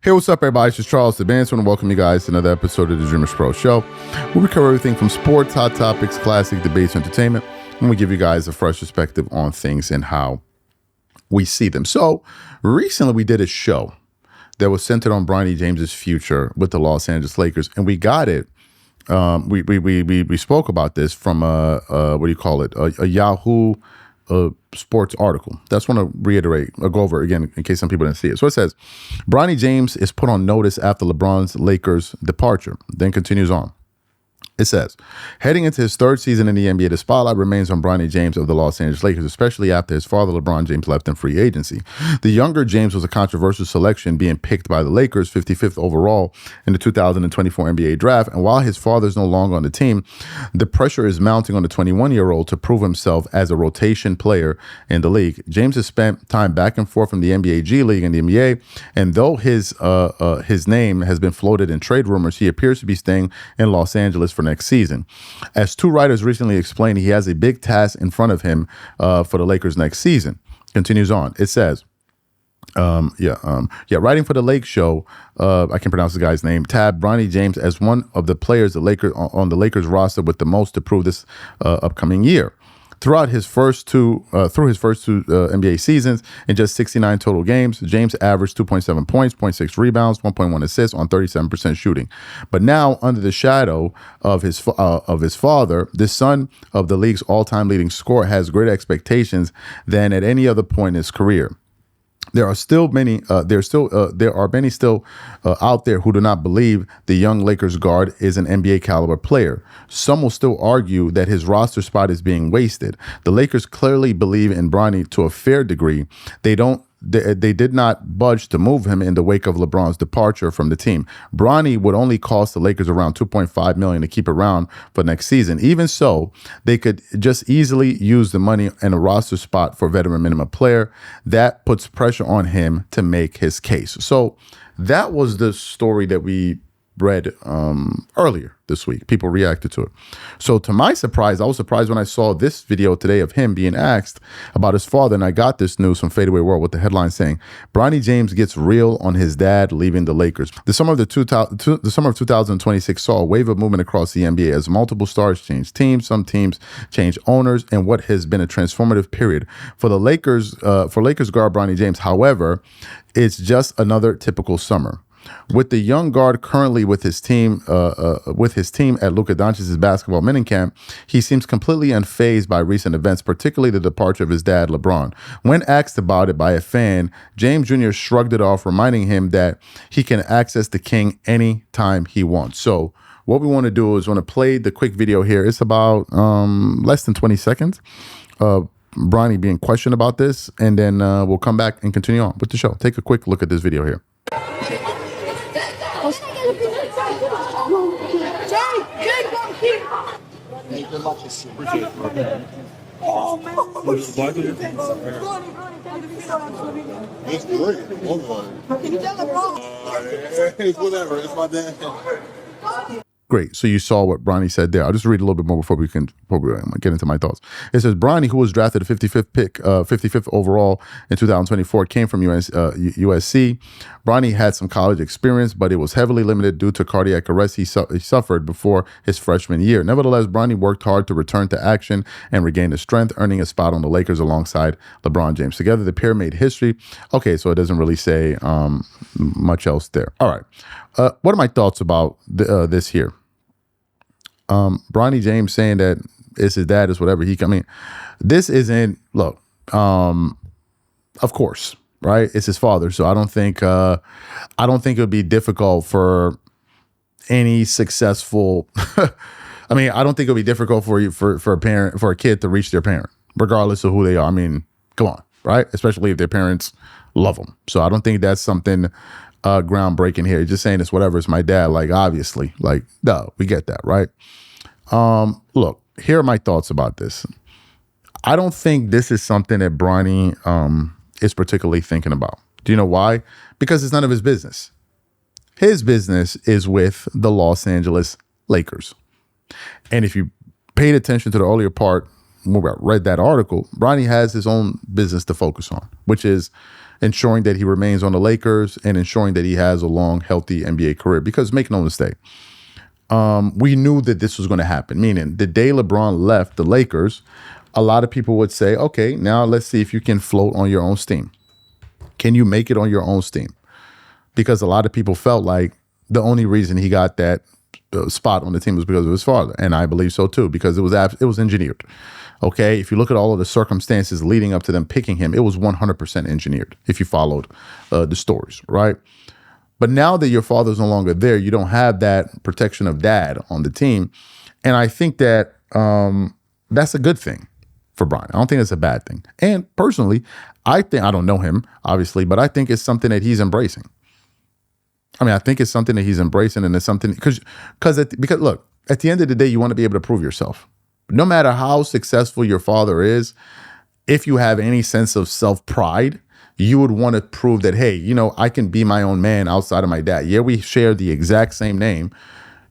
Hey, what's up, everybody? It's just Charles the Bands. I want to welcome you guys to another episode of the DREAMERSPRO show, where we cover everything from sports, hot topics, classic debates, entertainment, and we give you guys a fresh perspective on things and how we see them. So recently we did a show that was centered on Bronny James's future with the Los Angeles Lakers, and we got it. We spoke about this from what do you call it? A Yahoo sports article. That's want to reiterate or go over again in case some people didn't see it. So it says, Bronny James is put on notice after LeBron's Lakers departure. Then continues on. It says, heading into his third season in the NBA, the spotlight remains on Bronny James of the Los Angeles Lakers, especially after his father, LeBron James, left in free agency. The younger James was a controversial selection, being picked by the Lakers 55th overall in the 2024 NBA draft. And while his father is no longer on the team, the pressure is mounting on the 21-year-old to prove himself as a rotation player in the league. James has spent time back and forth from the NBA G League and the NBA, and though his name has been floated in trade rumors, he appears to be staying in Los Angeles for next season. As two writers recently explained, he has a big task in front of him for the Lakers next season. Continues on. It says, writing for the Lake Show, I can't pronounce the guy's name, tabbed Bronny James as one of the players on the Lakers roster with the most to prove this upcoming year. Throughout his first two NBA seasons, in just 69 total games, James averaged 2.7 points, 0.6 rebounds, 1.1 assists on 37% shooting. But now, under the shadow of his father, the son of the league's all-time leading scorer has greater expectations than at any other point in his career. There are many out there who do not believe the young Lakers guard is an NBA caliber player. Some will still argue that his roster spot is being wasted. The Lakers clearly believe in Bronny to a fair degree. They did not budge to move him in the wake of LeBron's departure from the team. Bronny would only cost the Lakers around $2.5 million to keep around for next season. Even so, they could just easily use the money in a roster spot for veteran minimum player. That puts pressure on him to make his case. So that was the story that we read earlier this week. People reacted to it. So to my surprise, I was surprised when I saw this video today of him being asked about his father, and I got this news from Fadeaway World with the headline saying, Bronny James gets real on his dad leaving the Lakers. The summer of 2026 saw a wave of movement across the NBA as multiple stars changed teams, some teams changed owners, and what has been a transformative period for the Lakers, for Lakers guard Bronny James. However, it's just another typical summer. With the young guard currently with his team at Luka Doncic's basketball minicamp, he seems completely unfazed by recent events, particularly the departure of his dad, LeBron. When asked about it by a fan, James Jr. shrugged it off, reminding him that he can access the king anytime he wants. So what we want to do is want to play the quick video here. It's about less than 20 seconds. Bronny being questioned about this, and then we'll come back and continue on with the show. Take a quick look at this video here. Oh man, it's great. can you tell LeBron? Hey, whatever. It's my dad. Great. So you saw what Bronny said there. I'll just read a little bit more before we get into my thoughts. It says, Bronny, who was drafted the 55th overall in 2024, came from USC. Bronny had some college experience, but it was heavily limited due to cardiac arrest he suffered before his freshman year. Nevertheless, Bronny worked hard to return to action and regain his strength, earning a spot on the Lakers alongside LeBron James. Together, the pair made history. Okay, so it doesn't really say much else there. All right. What are my thoughts about this here? Bronny James saying that it's his dad, is whatever this isn't, look, of course, right? It's his father. So I don't think it would be difficult for any successful, I don't think it would be difficult for a kid to reach their parent, regardless of who they are. I mean, come on, right? Especially if their parents love them. So I don't think that's something groundbreaking here. Just saying it's whatever, it's my dad, like, obviously, like, no, we get that, right? Look, here are my thoughts about this. I don't think this is something that Bronny is particularly thinking about. Do you know why? Because it's none of his business. His business is with the Los Angeles Lakers. And if you paid attention to the earlier part, when we read that article, Bronny has his own business to focus on, which is ensuring that he remains on the Lakers and ensuring that he has a long, healthy NBA career. Because make no mistake, we knew that this was going to happen. Meaning, the day LeBron left the Lakers, a lot of people would say, okay, now let's see if you can float on your own steam. Can you make it on your own steam? Because a lot of people felt like the only reason he got that spot on the team was because of his father. And I believe so too, because it was engineered. Okay, if you look at all of the circumstances leading up to them picking him, it was 100% engineered if you followed the stories, right? But now that your father's no longer there, you don't have that protection of dad on the team. And I think that that's a good thing for Bronny. I don't think it's a bad thing. And personally, I don't know him, obviously, but I think it's something that he's embracing. I mean, I think it's something that he's embracing, and it's something because look, at the end of the day, you want to be able to prove yourself. No matter how successful your father is, if you have any sense of self-pride, you would want to prove that, hey, I can be my own man outside of my dad. Yeah, we share the exact same name,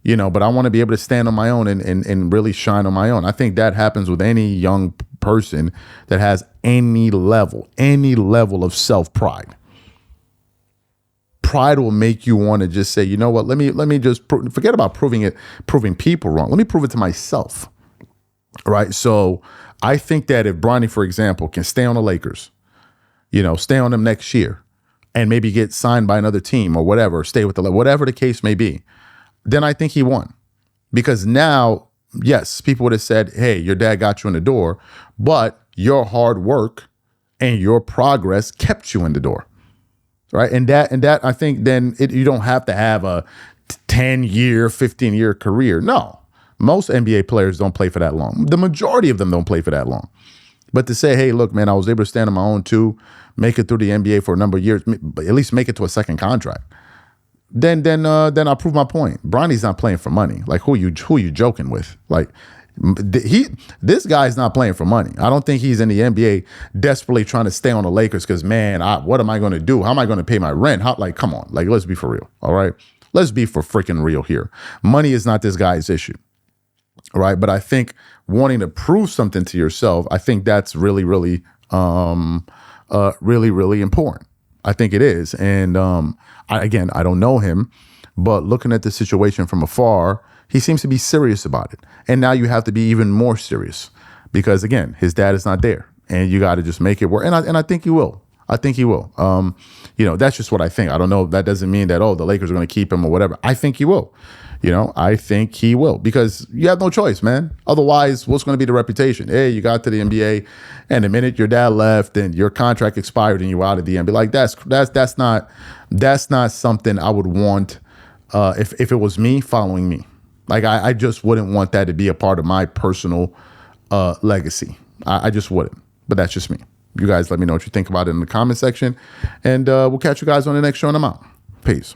but I want to be able to stand on my own and really shine on my own. I think that happens with any young person that has any level of self-pride. Pride will make you want to just say, you know what, let me just forget about proving people wrong. Let me prove it to myself. Right. So I think that if Bronny, for example, can stay on the Lakers, stay on them next year and maybe get signed by another team or whatever, stay with whatever the case may be, then I think he won. Because now, yes, people would have said, hey, your dad got you in the door, but your hard work and your progress kept you in the door. Right. And that I think then you don't have to have a 10-year, 15-year career. No, most NBA players don't play for that long. The majority of them don't play for that long. But to say, hey, look, man, I was able to stand on my own too, make it through the NBA for a number of years, at least make it to a second contract. Then I prove my point. Bronny's not playing for money. Like, who you joking with? Like, this guy's not playing for money. I don't think he's in the NBA desperately trying to stay on the Lakers because, man, what am I going to do? How am I going to pay my rent? Come on, let's be for real. All right, let's be for freaking real here. Money is not this guy's issue. All right, but I think wanting to prove something to yourself, I think that's really, really, really important. I think it is. And I don't know him, but looking at the situation from afar, he seems to be serious about it. And now you have to be even more serious because, again, his dad is not there and you got to just make it work. And I think he will. I think he will. That's just what I think. I don't know. That doesn't mean that, the Lakers are going to keep him or whatever. I think he will. I think he will because you have no choice, man. Otherwise, what's going to be the reputation? Hey, you got to the NBA and the minute your dad left and your contract expired and you were out of the NBA, like that's not something I would want if it was me following me. Like, I just wouldn't want that to be a part of my personal legacy. I just wouldn't. But that's just me. You guys let me know what you think about it in the comment section. And we'll catch you guys on the next show and I'm out. Peace.